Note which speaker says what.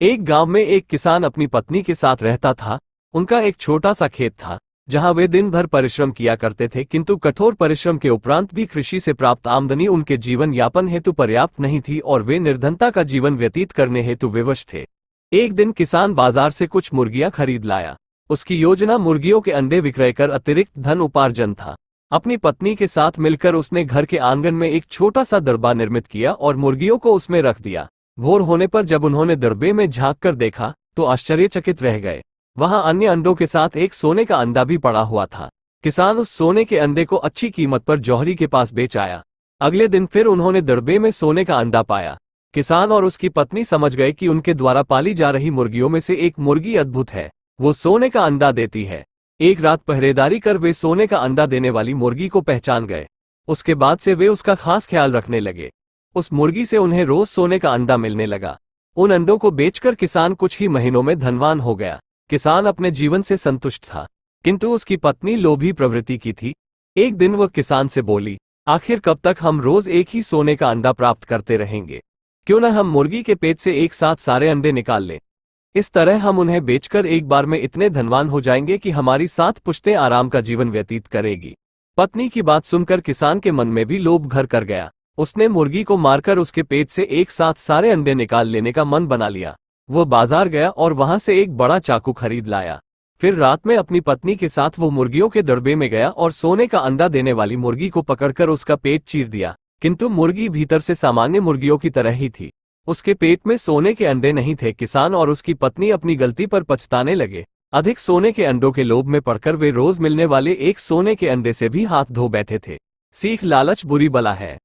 Speaker 1: एक गांव में एक किसान अपनी पत्नी के साथ रहता था। उनका एक छोटा सा खेत था जहां वे दिन भर परिश्रम किया करते थे, किंतु कठोर परिश्रम के उपरांत भी कृषि से प्राप्त आमदनी उनके जीवन यापन हेतु पर्याप्त नहीं थी और वे निर्धनता का जीवन व्यतीत करने हेतु विवश थे। एक दिन किसान बाजार से कुछ मुर्गियां खरीद लाया। उसकी योजना मुर्गियों के अंडे विक्रय कर अतिरिक्त धन उपार्जन था। अपनी पत्नी के साथ मिलकर उसने घर के आंगन में एक छोटा सा दरबा निर्मित किया और मुर्गियों को उसमें रख दिया। भोर होने पर जब उन्होंने दरबे में झांक कर देखा तो आश्चर्यचकित रह गए। वहां अन्य अंडों के साथ एक सोने का अंडा भी पड़ा हुआ था। किसान उस सोने के अंडे को अच्छी कीमत पर जौहरी के पास बेच आया। अगले दिन फिर उन्होंने दरबे में सोने का अंडा पाया। किसान और उसकी पत्नी समझ गए कि उनके द्वारा पाली जा रही मुर्गियों में से एक मुर्गी अद्भुत है, वो सोने का अंडा देती है। एक रात पहरेदारी कर वे सोने का अंडा देने वाली मुर्गी को पहचान गए। उसके बाद से वे उसका खास ख्याल रखने लगे। उस मुर्गी से उन्हें रोज सोने का अंडा मिलने लगा। उन अंडों को बेचकर किसान कुछ ही महीनों में धनवान हो गया। किसान अपने जीवन से संतुष्ट था, किंतु उसकी पत्नी लोभी प्रवृत्ति की थी। एक दिन वह किसान से बोली, आखिर कब तक हम रोज एक ही सोने का अंडा प्राप्त करते रहेंगे? क्यों न हम मुर्गी के पेट से एक साथ सारे अंडे निकाल लें। इस तरह हम उन्हें बेचकर एक बार में इतने धनवान हो जाएंगे कि हमारी 7 पुश्तें आराम का जीवन व्यतीत करेगी। पत्नी की बात सुनकर किसान के मन में भी लोभ घर कर गया। उसने मुर्गी को मारकर उसके पेट से एक साथ सारे अंडे निकाल लेने का मन बना लिया। वह बाजार गया और वहां से एक बड़ा चाकू खरीद लाया। फिर रात में अपनी पत्नी के साथ वो मुर्गियों के दरबे में गया और सोने का अंडा देने वाली मुर्गी को पकड़कर उसका पेट चीर दिया, किंतु मुर्गी भीतर से सामान्य मुर्गियों की तरह ही थी। उसके पेट में सोने के अंडे नहीं थे। किसान और उसकी पत्नी अपनी गलती पर पछताने लगे। अधिक सोने के अंडों के लोभ में पड़कर वे रोज मिलने वाले एक सोने के अंडे से भी हाथ धो बैठे थे। सीख, लालच बुरी बला है।